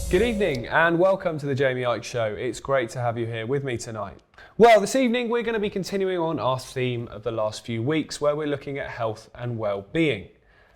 Good evening and welcome to the Jaymie Icke Show. It's great to have you here with me tonight. Well, this evening we're going to be continuing on our theme of the last few weeks where we're looking at health and well-being.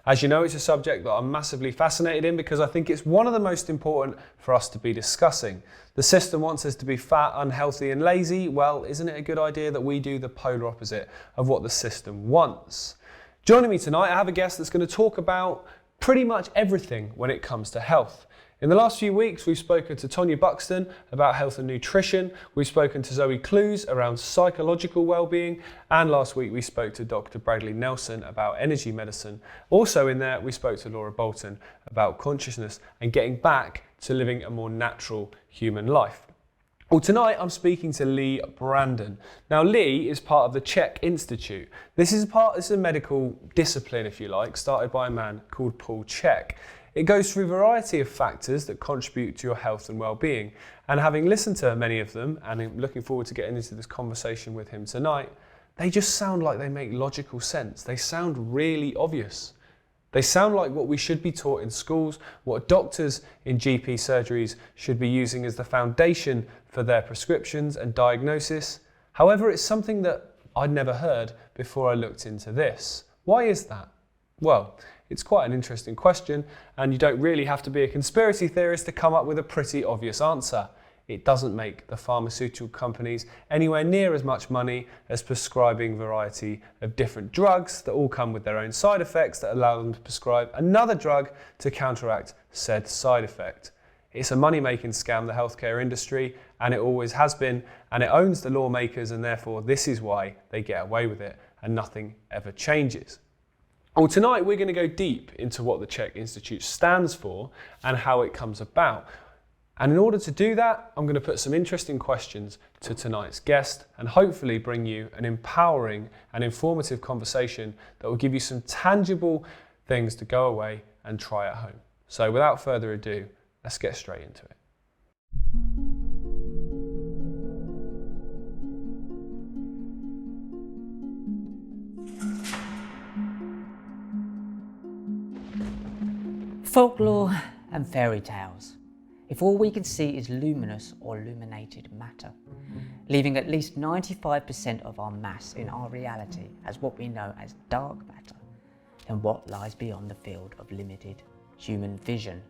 As you know, it's a subject that I'm massively fascinated in because I think it's one of the most important for us to be discussing. The system wants us to be fat, unhealthy and lazy. Well, isn't it a good idea that we do the polar opposite of what the system wants? Joining me tonight, I have a guest that's going to talk about pretty much everything when it comes to health. In the last few weeks, we've spoken to Tonya Buxton about health and nutrition, we've spoken to Zoe Clues around psychological well-being, and last week we spoke to Dr. Bradley Nelson about energy medicine. Also in there, we spoke to Laura Bolton about consciousness and getting back to living a more natural human life. Well, tonight I'm speaking to Leigh Brandon. Now, Leigh is part of the Icke Institute. This is a medical discipline, if you like, started by a man called Paul Icke. It goes through a variety of factors that contribute to your health and well-being. And having listened to many of them, and I'm looking forward to getting into this conversation with him tonight, they just sound like they make logical sense. They sound really obvious. They sound like what we should be taught in schools, what doctors in GP surgeries should be using as the foundation for their prescriptions and diagnosis. However, it's something that I'd never heard before I looked into this. Why is that? Well, it's quite an interesting question, and you don't really have to be a conspiracy theorist to come up with a pretty obvious answer. It doesn't make the pharmaceutical companies anywhere near as much money as prescribing a variety of different drugs that all come with their own side effects that allow them to prescribe another drug to counteract said side effect. It's a money-making scam, the healthcare industry, and it always has been, and it owns the lawmakers, and therefore this is why they get away with it and nothing ever changes. Well, tonight we're going to go deep into what the Icke Institute stands for and how it comes about. And in order to do that, I'm going to put some interesting questions to tonight's guest and hopefully bring you an empowering and informative conversation that will give you some tangible things to go away and try at home. So without further ado, let's get straight into it. Folklore and fairy tales. If all we can see is luminous or illuminated matter, leaving at least 95% of our mass in our reality as what we know as dark matter, then what lies beyond the field of limited human vision?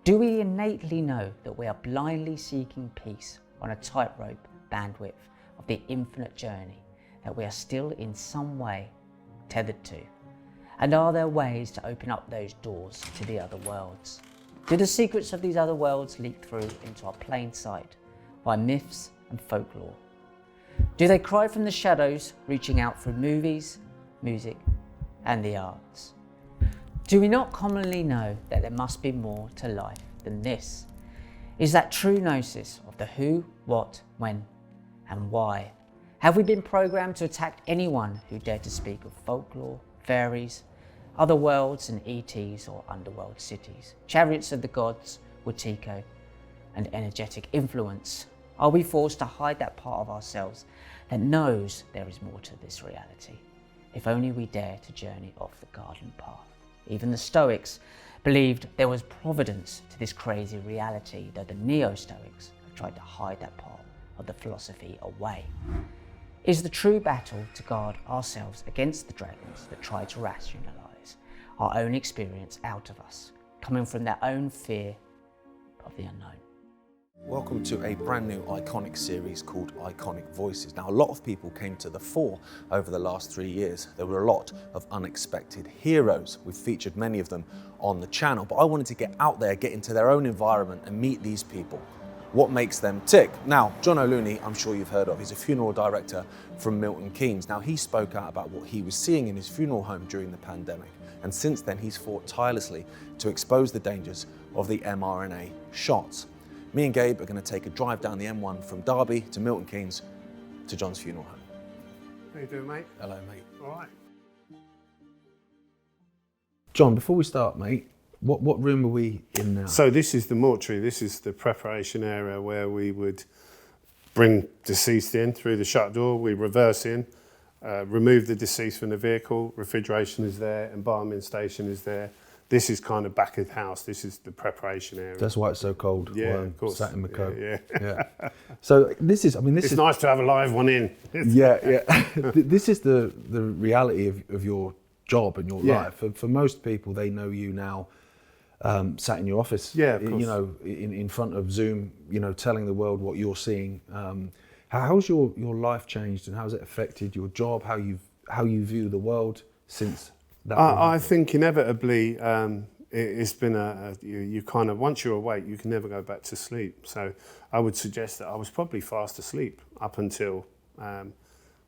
Do we innately know that we are blindly seeking peace on a tightrope bandwidth of the infinite journey that we are still in some way tethered to? And are there ways to open up those doors to the other worlds? Do the secrets of these other worlds leak through into our plain sight by myths and folklore? Do they cry from the shadows, reaching out through movies, music, and the arts? Do we not commonly know that there must be more to life than this? Is that true gnosis of the who, what, when, and why? Have we been programmed to attack anyone who dared to speak of folklore, fairies, other worlds and ETs or underworld cities, chariots of the gods, Wetiko, and energetic influence? Are we forced to hide that part of ourselves that knows there is more to this reality? If only we dare to journey off the garden path. Even the Stoics believed there was providence to this crazy reality, though the Neo-Stoics have tried to hide that part of the philosophy away. Is the true battle to guard ourselves against the dragons that try to rationalize our own experience out of us, coming from their own fear of the unknown? Welcome to a brand new Ickonic series called Ickonic Voices. Now, a lot of people came to the fore over the last 3 years. There were a lot of unexpected heroes. We've featured many of them on the channel, but I wanted to get out there, get into their own environment and meet these people. What makes them tick? Now, John O'Looney, I'm sure you've heard of. He's a funeral director from Milton Keynes. Now, he spoke out about what he was seeing in his funeral home during the pandemic. And since then, he's fought tirelessly to expose the dangers of the mRNA shots. Me and Gabe are going to take a drive down the M1 from Derby to Milton Keynes to John's funeral home. How you doing, mate? Hello, mate. All right. John, before we start, mate, what room are we in now? So this is the mortuary. This is the preparation area where we would bring deceased in through the shut door. We reverse in, remove the deceased from the vehicle. Refrigeration is there, embalming station is there. this is kind of back of the house. This is the preparation area. That's why it's so cold. Yeah, of course. Sat in the coat. Yeah. So this is, I mean, It's nice to have a live one in. yeah. This is the reality of your job and your Yeah. life. For most people, they know you now, sat in your office. Yeah, of course. You know, in front of Zoom. You know, telling the world what you're seeing. How's your life changed, and how's it affected your job? How you view the world since that? I think inevitably it's been you kind of, once you're awake, you can never go back to sleep. So I would suggest that I was probably fast asleep up until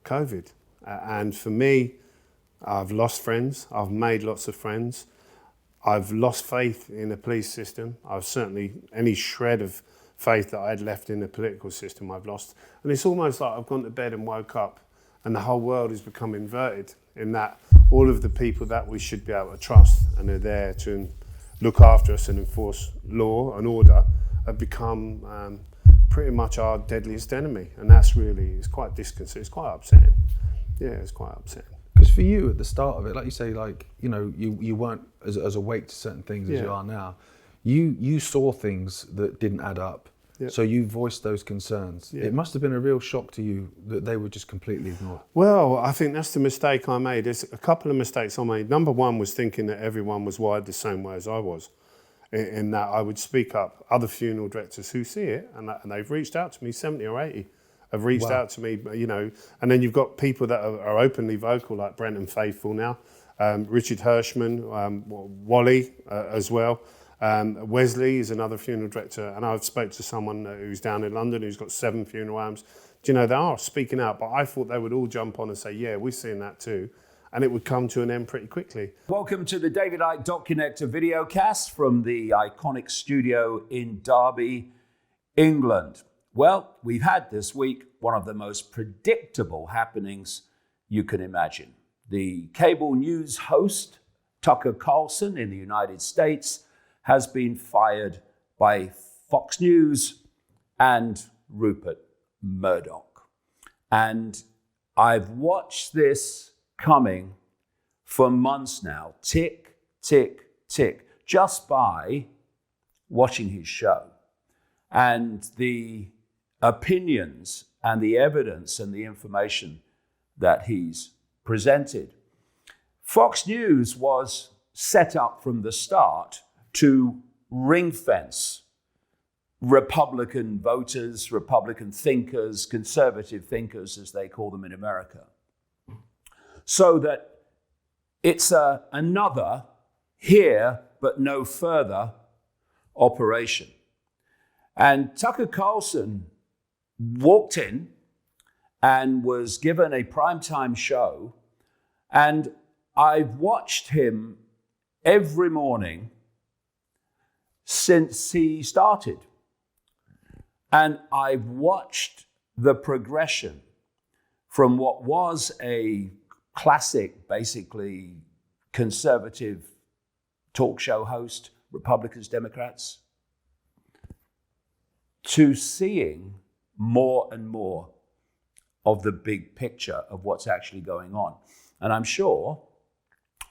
COVID. And for me, I've lost friends. I've made lots of friends. I've lost faith in the police system. I've certainly, any shred of faith that I'd left in the political system, I've lost. And it's almost like I've gone to bed and woke up and the whole world has become inverted, in that all of the people that we should be able to trust and are there to look after us and enforce law and order have become pretty much our deadliest enemy. And that's really, it's quite disconcerting, it's quite upsetting. Yeah, it's quite upsetting. Because for you at the start of it, like you say, like, you know, you weren't as awake to certain things as you are now. You saw things that didn't add up. Yep. So you voiced those concerns. Yep. It must have been a real shock to you that they were just completely ignored. Well, I think that's the mistake I made. There's a couple of mistakes I made. Number one was thinking that everyone was wired the same way as I was, in that I would speak up. Other funeral directors who see it, and they've reached out to me, 70 or 80 have reached out to me, you know. And then you've got people that are openly vocal, like Brenton Faithful now, Richard Hirschman, Wally as well. Wesley is another funeral director, and I've spoke to someone who's down in London who's got 7 funeral homes. Do you know, they are speaking out, but I thought they would all jump on and say, yeah, we're seeing that too. And it would come to an end pretty quickly. Welcome to the David Icke Dot Connector videocast from the Ickonic studio in Derby, England. Well, we've had this week one of the most predictable happenings you can imagine. The cable news host, Tucker Carlson in the United States, has been fired by Fox News and Rupert Murdoch. And I've watched this coming for months now, tick, tick, tick, just by watching his show. And the opinions and the evidence and the information that he's presented. Fox News was set up from the start to ring-fence Republican voters, Republican thinkers, conservative thinkers, as they call them in America. So that it's another here but no further operation. And Tucker Carlson walked in and was given a primetime show, and I've watched him every morning since he started. And I've watched the progression from what was a classic, basically conservative talk show host, Republicans, Democrats, to seeing more and more of the big picture of what's actually going on. And I'm sure,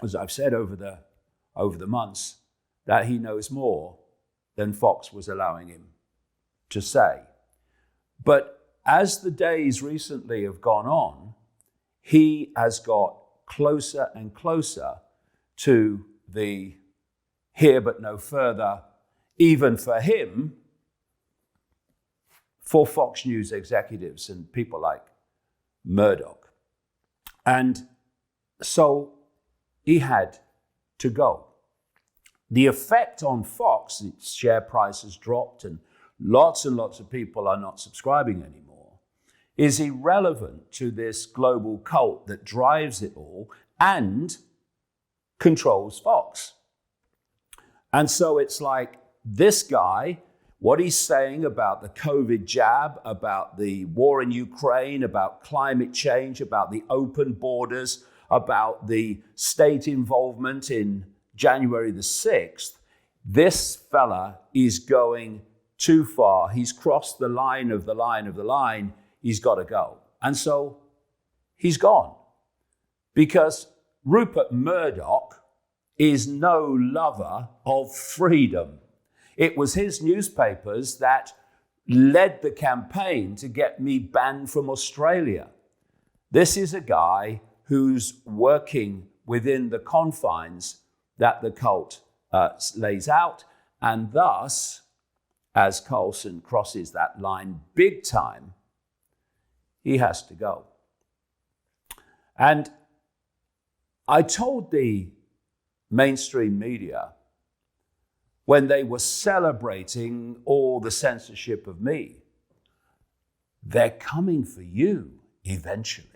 as I've said over the months, that he knows more than Fox was allowing him to say. But as the days recently have gone on, he has got closer and closer to the here but no further, even for him, for Fox News executives and people like Murdoch. And so he had to go. The effect on Fox, its share price has dropped and lots of people are not subscribing anymore, is irrelevant to this global cult that drives it all and controls Fox. And so it's like this guy, what he's saying about the COVID jab, about the war in Ukraine, about climate change, about the open borders, about the state involvement in January the 6th, this fella is going too far. He's crossed the line of the line of the line. He's got to go. And so he's gone. Because Rupert Murdoch is no lover of freedom. It was his newspapers that led the campaign to get me banned from Australia. This is a guy who's working within the confines that the cult lays out, and thus, as Carlson crosses that line big time, he has to go. And I told the mainstream media, when they were celebrating all the censorship of me, they're coming for you eventually.